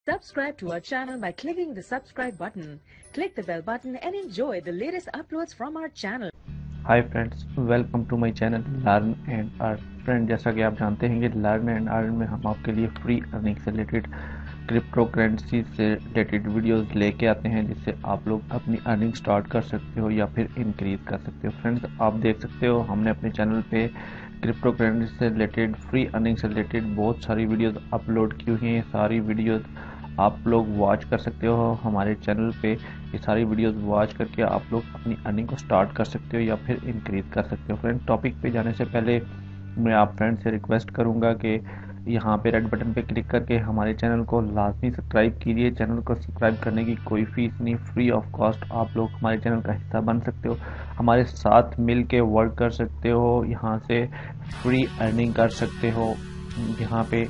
Subscribe to our channel by clicking the subscribe button. Click the bell button and enjoy the latest uploads from our channel. Hi friends, welcome to my channel learn and earn. Friend, जैसा कि आप जानते हैं कि learn and earn में हम आपके लिए फ्री अर्निंग से रिलेटेड क्रिप्टो करेंसी से रिलेटेड वीडियोस लेके आते हैं, जिससे आप लोग अपनी अर्निंग स्टार्ट कर सकते हो या फिर इंक्रीज कर सकते हो। फ्रेंड्स, आप देख सकते हो हमने अपने चैनल पे क्रिप्टो करेंसी से रिलेटेड, फ्री अर्निंग से रिलेटेड बहुत सारी वीडियोस अपलोड की हुई हैं। सारी वीडियोस आप लोग वॉच कर सकते हो हमारे चैनल पे। ये सारी वीडियोस वॉच करके आप लोग अपनी अर्निंग को स्टार्ट कर सकते हो या फिर इंक्रीज कर सकते हो। फ्रेंड, टॉपिक पे जाने से पहले मैं आप फ्रेंड से रिक्वेस्ट करूंगा कि यहाँ पे रेड बटन पे क्लिक करके हमारे चैनल को लाजमी सब्सक्राइब कीजिए। चैनल को सब्सक्राइब करने की कोई फीस नहीं, फ्री ऑफ कॉस्ट आप लोग हमारे चैनल का हिस्सा बन सकते हो, हमारे साथ मिल के वर्क कर सकते हो, यहाँ से फ्री अर्निंग कर सकते हो। यहाँ पे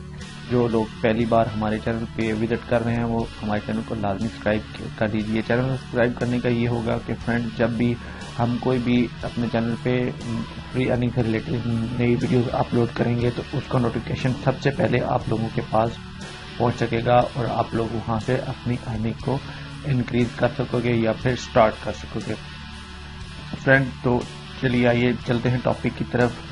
जो लोग पहली बार हमारे चैनल पे विजिट कर रहे हैं वो हमारे चैनल को लाजमी सब्सक्राइब कर लीजिए। चैनल को सब्सक्राइब करने का ये होगा कि फ्रेंड, जब भी हम कोई भी अपने चैनल पे फ्री अर्निंग से रिलेटेड नई वीडियोस अपलोड करेंगे तो उसका नोटिफिकेशन सबसे पहले आप लोगों के पास पहुंच सकेगा और आप लोग वहां से अपनी अर्निंग को इंक्रीज कर सकोगे या फिर स्टार्ट कर सकोगे। फ्रेंड, तो चलिए आइए चलते हैं टॉपिक की तरफ।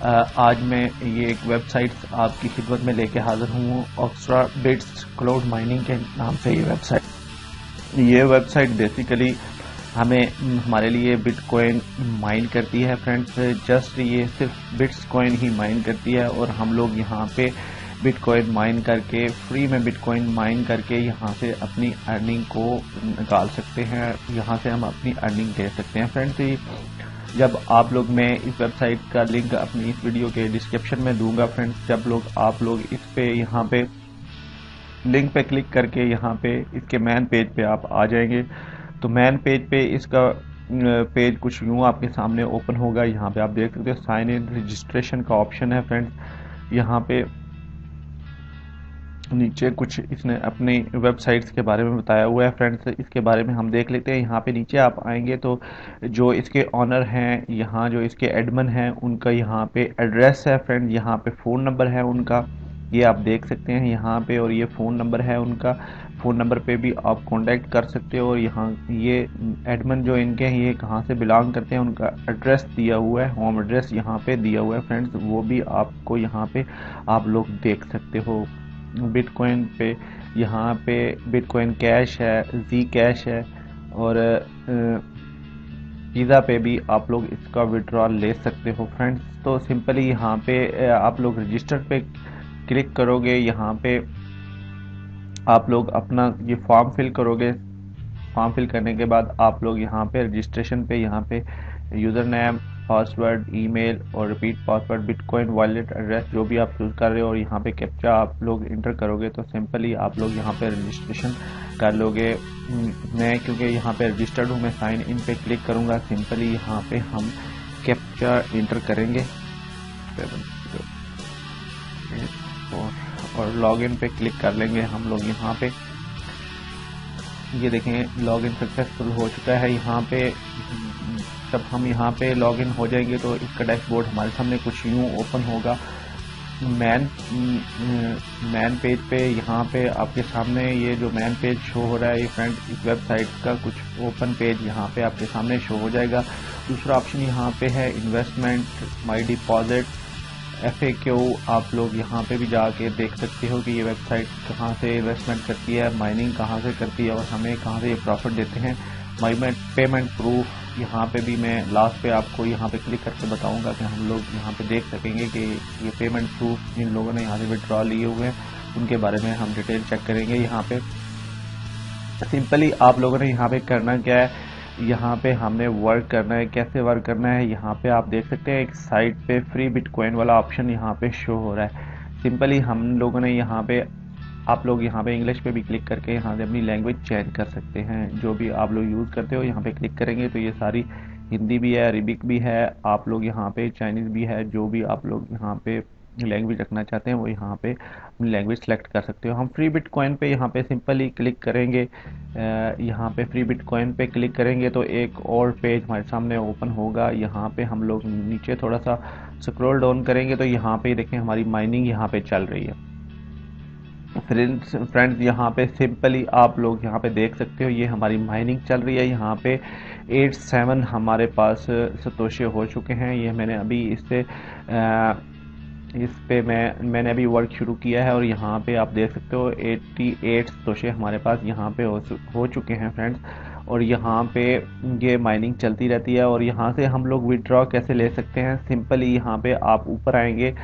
आज मैं ये एक वेबसाइट आपकी खिदमत में लेके हाजिर हूँ, ऑक्स्ट्रा बिट्स क्लाउड माइनिंग के नाम से ये वेबसाइट बेसिकली हमें हमारे लिए बिटकॉइन माइन करती है। फ्रेंड्स, जस्ट ये सिर्फ बिट्स कॉइन ही माइन करती है और हम लोग यहाँ पे बिटकॉइन माइन करके, फ्री में बिटकॉइन माइन करके यहाँ से अपनी अर्निंग को निकाल सकते हैं, यहाँ से हम अपनी अर्निंग दे सकते हैं। फ्रेंड्स, जब आप लोग, मैं इस वेबसाइट का लिंक अपनी इस वीडियो के डिस्क्रिप्शन में दूंगा। फ्रेंड्स, जब आप लोग इस पे यहाँ पे लिंक पे क्लिक करके यहाँ पे इसके मैन पेज पे आप आ जाएंगे तो मैन पेज पे इसका पेज कुछ यूँ आपके सामने ओपन होगा। यहाँ पे आप देख सकते हो साइन इन रजिस्ट्रेशन का ऑप्शन है। फ्रेंड्स, यहाँ पे नीचे कुछ इसने अपनी वेबसाइट्स के बारे में बताया हुआ है। फ्रेंड्स, इसके बारे में हम देख लेते हैं। यहाँ पे नीचे आप आएंगे तो जो इसके ऑनर हैं, यहाँ जो इसके एडमिन हैं, उनका यहाँ पे एड्रेस है। फ्रेंड, यहाँ पे फ़ोन नंबर है उनका, ये आप देख सकते हैं यहाँ पे, और ये फ़ोन नंबर है उनका। फ़ोन नंबर पे भी आप कांटेक्ट कर सकते हो। और यहाँ ये एडमिन जो इनके हैं ये कहाँ से बिलोंग करते हैं, उनका एड्रेस दिया हुआ है, होम एड्रेस यहाँ पे दिया हुआ है। फ्रेंड्स, वो भी आपको यहाँ पे आप लोग देख सकते हो। बिटकॉइन पे यहाँ पे बिटकॉइन कैश है, जी कैश है, और वीज़ा पे भी आप लोग इसका विड्रॉल ले सकते हो। फ्रेंड्स, तो सिंपली यहाँ पे आप लोग रजिस्टर पे क्लिक करोगे, यहाँ पे आप लोग अपना ये फॉर्म फिल करोगे। फॉर्म फिल करने के बाद आप लोग यहाँ पे रजिस्ट्रेशन पे यहाँ पे यूज़र नेम, पासवर्ड, ईमेल और repeat password, bitcoin wallet address जो भी आप चूज़ कर रहे हो और यहाँ पे कैप्चा आप लोग इंटर करोगे तो सिंपली आप लोग यहाँ पे रजिस्ट्रेशन कर लोगे। मैं क्योंकि यहाँ पे रजिस्टर्ड हूँ, मैं साइन इन पे क्लिक करूँगा। सिंपली यहाँ पे हम कैप्चा इंटर करेंगे और लॉगिन पे क्लिक कर लेंगे हम लोग। यहाँ पे ये देखें लॉगिन सक्सेसफुल हो चुका है। यहाँ पे जब हम यहाँ पे लॉगिन हो जाएंगे तो इसका डैशबोर्ड हमारे सामने कुछ यूँ ओपन होगा। मैन पेज पे यहाँ पे आपके सामने ये जो मैन पेज शो हो रहा है, ये फ्रेंड इस वेबसाइट का कुछ ओपन पेज यहाँ पे आपके सामने शो हो जाएगा। दूसरा ऑप्शन यहाँ पे है इन्वेस्टमेंट, माई डिपॉजिट, FAQ। आप लोग यहाँ पे भी जाके देख सकते हो कि ये वेबसाइट कहाँ से इन्वेस्टमेंट करती है, माइनिंग कहाँ से करती है और हमें कहाँ से ये प्रॉफिट देते हैं। माई पेमेंट प्रूफ, यहाँ पे भी मैं लास्ट पे आपको यहाँ पे क्लिक करके बताऊंगा कि हम लोग यहाँ पे देख सकेंगे कि ये पेमेंट प्रूफ जिन लोगों ने यहाँ से विड्रॉ लिए हुए हैं उनके बारे में हम डिटेल चेक करेंगे। यहाँ पे सिंपली आप लोगों ने यहाँ पे करना क्या है, यहाँ पे हमने वर्क करना है। कैसे वर्क करना है, यहाँ पे आप देख सकते हैं एक साइड पे फ्री बिटकॉइन वाला ऑप्शन यहाँ पे शो हो रहा है। सिंपली हम लोगों ने यहाँ पे, आप लोग यहाँ पे इंग्लिश पे भी क्लिक करके यहाँ से अपनी लैंग्वेज चेंज कर सकते हैं। जो भी आप लोग यूज़ करते हो यहाँ पे क्लिक करेंगे तो ये सारी हिंदी भी है, अरबिक भी है, आप लोग यहाँ पे चाइनीज़ भी है। जो भी आप लोग यहाँ पे लैंग्वेज रखना चाहते हैं वो यहाँ पे अपनी लैंग्वेज सेलेक्ट कर सकते हो। हम फ्री बिटकॉइन पे यहाँ पे सिंपली क्लिक करेंगे। यहाँ पे फ्री बिटकॉइन पे क्लिक करेंगे तो एक और पेज हमारे सामने ओपन होगा। यहाँ पे हम लोग नीचे थोड़ा सा स्क्रॉल डाउन करेंगे तो यहाँ पे देखें हमारी माइनिंग यहाँ पे चल रही है। फ्रेंड्स यहाँ पे सिंपली आप लोग यहाँ पे देख सकते हो, ये हमारी माइनिंग चल रही है। यहाँ पे 87 हमारे पास सतोशे हो चुके हैं। ये मैंने अभी इस पे मैंने अभी वर्क शुरू किया है और यहाँ पे आप देख सकते हो 88 सतोशे हमारे पास यहाँ पे हो चुके हैं फ्रेंड्स। और यहाँ पे ये माइनिंग चलती रहती है। और यहाँ से हम लोग विड्रॉ कैसे ले सकते हैं, सिंपली यहाँ पे आप ऊपर आएंगे,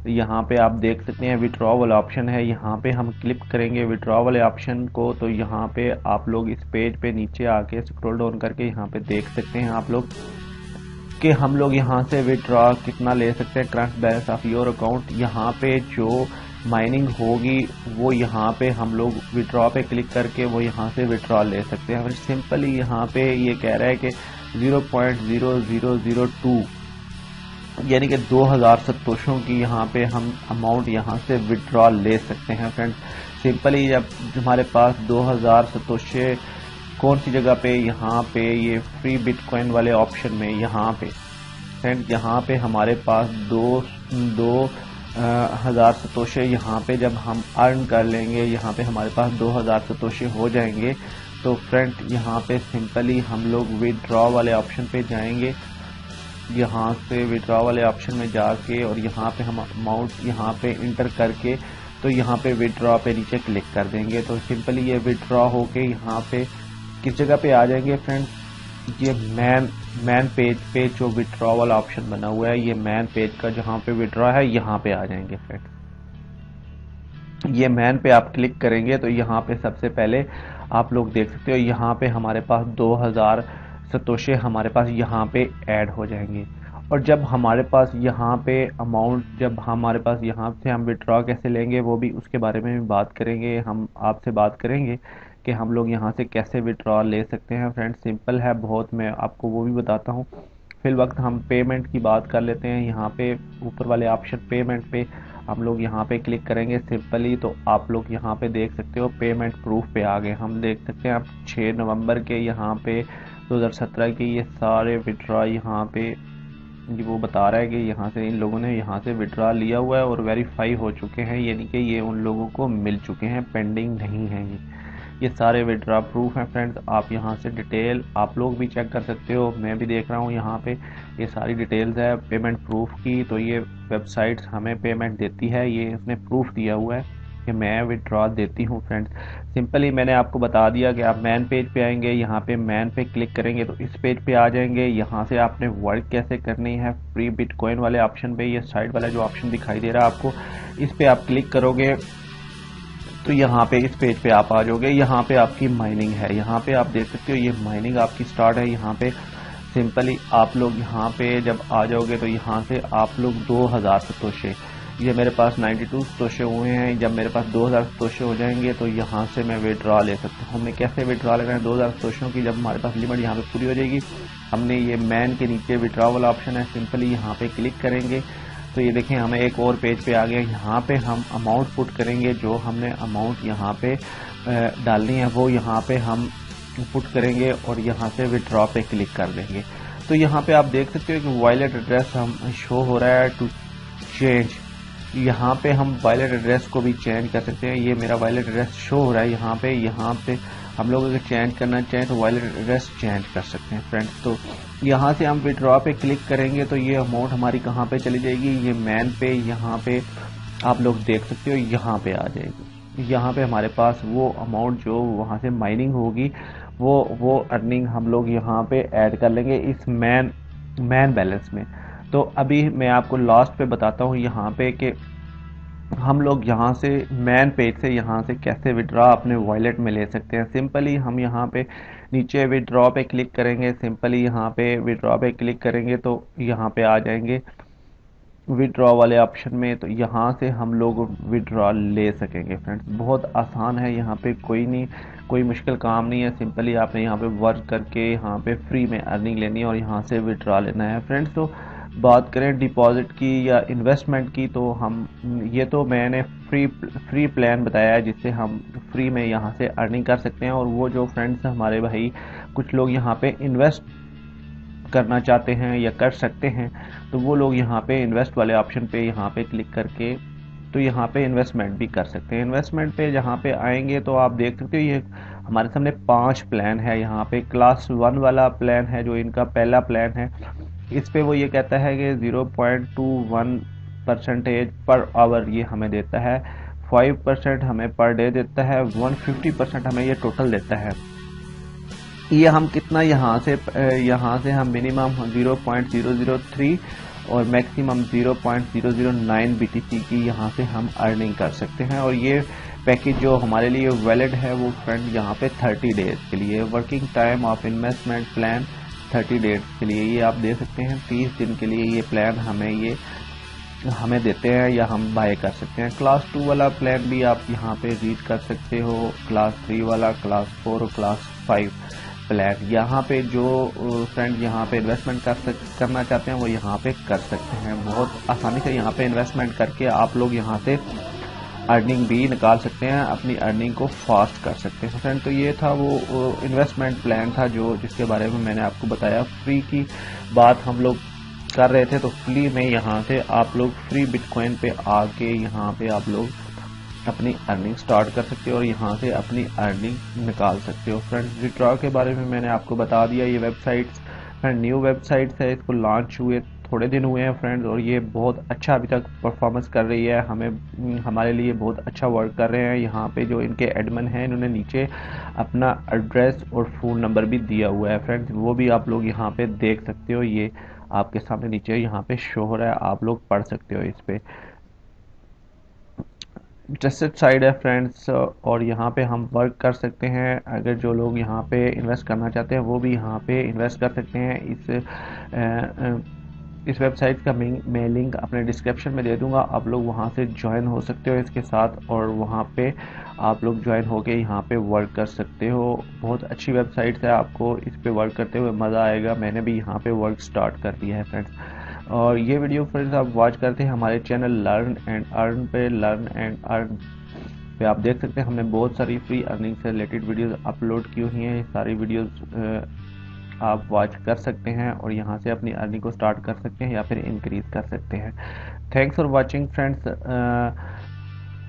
यहाँ पे आप देख सकते हैं विड्रॉ वाला ऑप्शन है। यहाँ पे हम क्लिक करेंगे विड्रॉ वाले ऑप्शन को, तो यहाँ पे आप लोग इस पेज पे नीचे आके स्क्रॉल डाउन करके यहाँ पे देख सकते हैं आप लोग कि हम लोग यहाँ से विड्रॉ कितना ले सकते हैं, current balance of your account. यहाँ पे जो माइनिंग होगी वो यहाँ पे हम लोग विड्रॉ पे क्लिक करके वो यहाँ से विड्रॉ ले सकते हैं। सिंपली यहाँ पे ये कह रहा है कि 0.0002 यानी कि 2000 सतोशों की यहाँ पे हम अमाउंट यहाँ से विड्रॉ ले सकते हैं फ्रेंड्स। सिंपली जब हमारे पास 2000 सतोशे कौन सी जगह पे, यहाँ पे ये फ्री बिटकॉइन वाले ऑप्शन में यहाँ पे फ्रेंड्स, यहाँ पे हमारे पास 2000 सतोशे यहाँ पे जब हम अर्न कर लेंगे, यहाँ पे हमारे पास 2000 सतोशे हो जाएंगे। तो फ्रेंड्स यहाँ पे सिंपली हम लोग विड्रॉ वाले ऑप्शन पे जाएंगे। यहाँ से विड्रॉ वाले ऑप्शन में जाके और यहाँ पे हम अमाउंट यहाँ पे इंटर करके तो यहाँ पे विड्रॉ पे नीचे क्लिक कर देंगे। तो सिंपली ये विड्रॉ होके यहाँ पे किस जगह पे आ जाएंगे फ्रेंड्स, ये मैन पेज पे जो विड्रॉ वाला ऑप्शन बना हुआ है, ये मैन पेज का जहाँ पे विड्रॉ है यहाँ पे आ जाएंगे फ्रेंड्स। ये मैन पे आप क्लिक करेंगे तो यहाँ पे सबसे पहले आप लोग देख सकते हो यहाँ पे हमारे पास 2000 सतोशे हमारे पास यहाँ पे ऐड हो जाएंगे। और जब हमारे पास यहाँ पे अमाउंट, जब हमारे पास यहाँ से हम विड्रॉ कैसे लेंगे वो भी उसके बारे में भी बात करेंगे, हम आपसे बात करेंगे कि हम लोग यहाँ से कैसे विड्रॉ ले सकते हैं फ्रेंड्स। सिंपल है बहुत, मैं आपको वो भी बताता हूँ। फिल वक्त हम पेमेंट की बात कर लेते हैं। यहाँ पे ऊपर वाले ऑप्शन पेमेंट पे हम लोग यहाँ पे क्लिक करेंगे सिंपली, तो आप लोग यहाँ पे देख सकते हो पेमेंट प्रूफ पे आ गए। हम देख सकते हैं आप 6 नवंबर के यहाँ पे 2017 के ये सारे विड्रॉ यहाँ पे वो बता रहा है कि यहाँ से इन लोगों ने यहाँ से विड्रॉ लिया हुआ है और वेरीफाई हो चुके हैं, यानी कि ये उन लोगों को मिल चुके हैं, पेंडिंग नहीं है। ये सारे विड्रॉ प्रूफ हैं फ्रेंड्स। आप यहाँ से डिटेल आप लोग भी चेक कर सकते हो, मैं भी देख रहा हूँ यहाँ पे ये सारी डिटेल्स है पेमेंट प्रूफ की। तो ये वेबसाइट हमें पेमेंट देती है, ये इसने प्रूफ दिया हुआ है कि मैं विड्रॉ देती हूँ फ्रेंड्स। सिंपली मैंने आपको बता दिया कि आप मैन पेज पे आएंगे, यहाँ पे मैन पे क्लिक करेंगे तो इस पेज पे आ जाएंगे। यहाँ से आपने वर्क कैसे करनी है, फ्री बिटकॉइन वाले ऑप्शन पे, ये साइड वाला जो ऑप्शन दिखाई दे रहा है आपको, इस पे आप क्लिक करोगे तो यहाँ पे इस पेज पे आप आ जाओगे। यहाँ पे आपकी माइनिंग है, यहाँ पे आप देख सकते हो ये माइनिंग आपकी स्टार्ट है। यहाँ पे सिंपली आप लोग यहाँ पे जब आ जाओगे तो यहाँ से आप लोग 2000 सतोशे, ये मेरे पास 92 सतोशे हुए हैं। जब मेरे पास 2000 सतोशे हो जाएंगे तो यहाँ से मैं विड्रॉ ले सकता हूँ। मैं कैसे विड्रॉ लेना है 2000 सतोशों की, जब हमारे पास लिमिट यहाँ पे पूरी हो जाएगी, हमने ये मैन के नीचे विड्रॉ वाला ऑप्शन है, सिंपली यहाँ पे क्लिक करेंगे तो ये देखें हमें एक और पेज पे आ गया। यहाँ पे हम अमाउंट पुट करेंगे, जो हमने अमाउंट यहाँ पे डालनी है वो यहाँ पे हम पुट करेंगे और यहाँ से विड्रॉ पे क्लिक कर देंगे। तो यहाँ पे आप देख सकते हो कि वॉलेट एड्रेस हम शो हो रहा है टू चेंज, यहाँ पे हम वॉलेट एड्रेस को भी चेंज कर सकते हैं। ये मेरा वॉलेट एड्रेस शो हो रहा है यहाँ पे हम लोग अगर चेंज करना चाहें तो वॉलेट एड्रेस चेंज कर सकते हैं फ्रेंड्स। तो यहाँ से हम विड्रॉ पे क्लिक करेंगे तो ये अमाउंट हमारी कहाँ पे चली जाएगी, ये मैन पे यहाँ पे आप लोग देख सकते हो यहाँ पे आ जाएगी। यहाँ पे हमारे पास वो अमाउंट जो वहाँ से माइनिंग होगी वो अर्निंग हम लोग यहाँ पे ऐड कर लेंगे इस मैन बैलेंस में। तो अभी मैं आपको लास्ट पे बताता हूँ यहाँ पे कि हम लोग यहाँ से मैन पेज से यहाँ से कैसे विड्रॉ अपने वॉलेट में ले सकते हैं। सिंपली हम यहाँ पे नीचे विड्रॉ पे क्लिक करेंगे, सिंपली यहाँ पे विड्रॉ पे क्लिक करेंगे तो यहाँ पे आ जाएंगे विड्रॉ वाले ऑप्शन में, तो यहाँ से हम लोग विड्रॉ ले सकेंगे फ्रेंड्स। बहुत आसान है, यहाँ पे कोई मुश्किल काम नहीं है। सिंपली आपने यहाँ पे वर्क करके यहाँ पे फ्री में अर्निंग लेनी है और यहाँ से विड्रॉ लेना है फ्रेंड्स। तो बात करें डिपॉजिट की या इन्वेस्टमेंट की, तो ये तो मैंने फ्री प्लान बताया है जिससे हम फ्री में यहाँ से अर्निंग कर सकते हैं। और वो जो फ्रेंड्स हमारे भाई कुछ लोग यहाँ पे इन्वेस्ट करना चाहते हैं या कर सकते हैं, तो वो लोग यहाँ पे इन्वेस्ट वाले ऑप्शन पे यहाँ पे क्लिक करके तो यहाँ पे इन्वेस्टमेंट भी कर सकते हैं। इन्वेस्टमेंट पे जहाँ पे आएंगे तो आप देख सकते हो ये हमारे सामने 5 प्लान है। यहाँ पे क्लास 1 वाला प्लान है जो इनका पहला प्लान है। इस पे वो ये कहता है कि 0.21% पर आवर ये हमें देता है, 5% हमें पर डे देता है, 150% हमें ये टोटल देता है। ये हम कितना यहाँ से हम मिनिमम 0.003 और मैक्सिमम 0.009 BTC की यहाँ से हम अर्निंग कर सकते हैं। और ये पैकेज जो हमारे लिए वैलिड है वो फ्रेंड यहाँ पे 30 डेज के लिए। Working time of investment plan 30 days के लिए, ये आप दे सकते हैं 30 दिन के लिए ये प्लान हमें देते हैं या हम बाय कर सकते हैं। क्लास 2 वाला प्लान भी आप यहाँ पे रीड कर सकते हो, क्लास 3 वाला, क्लास 4 और क्लास 5 प्लान। यहाँ पे जो फ्रेंड यहाँ पे इन्वेस्टमेंट करना चाहते हैं वो यहाँ पे कर सकते हैं। बहुत आसानी से यहाँ पे इन्वेस्टमेंट करके आप लोग यहाँ से अर्निंग भी निकाल सकते हैं, अपनी अर्निंग को फास्ट कर सकते हैं फ्रेंड। तो ये था वो इन्वेस्टमेंट प्लान था जिसके बारे में मैंने आपको बताया। फ्री की बात हम लोग कर रहे थे तो फ्री में यहाँ से आप लोग फ्री बिटकॉइन पे आके यहाँ पे आप लोग अपनी अर्निंग स्टार्ट कर सकते हो और यहाँ से अपनी अर्निंग निकाल सकते हो फ्रेंड्स। विड्रॉ के बारे में मैंने आपको बता दिया। ये वेबसाइट्स फ्रेंड न्यू वेबसाइट्स है, इसको लॉन्च हुए थोड़े दिन हुए हैं फ्रेंड्स और ये बहुत अच्छा अभी तक परफॉर्मेंस कर रही है। हमारे लिए बहुत अच्छा वर्क कर रहे हैं। यहाँ पे जो इनके एडमिन हैं इन्होंने नीचे अपना एड्रेस और फ़ोन नंबर भी दिया हुआ है फ्रेंड्स, वो भी आप लोग यहाँ पे देख सकते हो। ये आपके सामने नीचे यहाँ पे शो हो रहा है, आप लोग पढ़ सकते हो इस पे। ट्रस्टेड साइड है फ्रेंड्स और यहाँ पे हम वर्क कर सकते हैं। अगर जो लोग यहाँ पे इन्वेस्ट करना चाहते हैं वो भी यहाँ पे इन्वेस्ट कर सकते हैं। इस वेबसाइट का मैं लिंक अपने डिस्क्रिप्शन में दे दूंगा, आप लोग वहाँ से ज्वाइन हो सकते हो इसके साथ और वहाँ पे आप लोग ज्वाइन होके यहाँ पे वर्क कर सकते हो। बहुत अच्छी वेबसाइट है, आपको इस पे वर्क करते हुए मज़ा आएगा। मैंने भी यहाँ पे वर्क स्टार्ट कर दिया है फ्रेंड्स। और ये वीडियो फ्रेंड्स आप वॉच करते हैं हमारे चैनल लर्न एंड अर्न पे, लर्न एंड अर्न पे आप देख सकते हैं हमने बहुत सारी फ्री अर्निंग से रिलेटेड वीडियोस अपलोड की हुई हैं। सारी वीडियोस आप वॉच कर सकते हैं और यहाँ से अपनी अर्निंग को स्टार्ट कर सकते हैं या फिर इंक्रीज कर सकते हैं। Thanks for watching friends.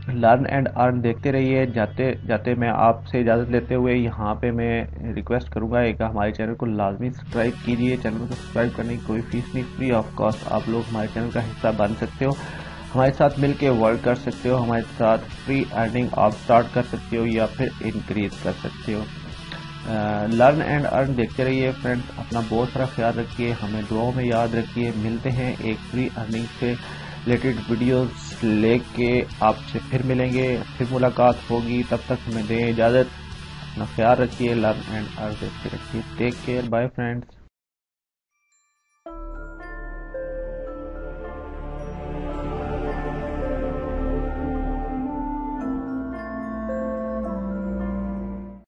Learn and earn देखते रहिए। जाते जाते मैं आपसे इजाज़त लेते हुए यहाँ पे मैं रिक्वेस्ट करूँगा एक हमारे चैनल को लाजमी सब्सक्राइब कीजिए। चैनल को सब्सक्राइब करने की कोई फीस नहीं, फ्री ऑफ कॉस्ट आप लोग हमारे चैनल का हिस्सा बन सकते हो, हमारे साथ मिलके वर्क कर सकते हो, हमारे साथ फ्री अर्निंग आप स्टार्ट कर सकते हो या फिर इंक्रीज कर सकते हो। लर्न एंड अर्न देखते रहिए फ्रेंड्स। अपना बहुत सारा ख्याल रखिए, हमें दुआओं में याद रखिए। मिलते हैं एक फ्री अर्निंग से रिलेटेड वीडियोस लेके, आपसे फिर मिलेंगे, फिर मुलाकात होगी। तब तक हमें दें इजाज़त, अपना ख्याल रखिए। लर्न एंड अर्न देखते रखिए। Take care, bye friends.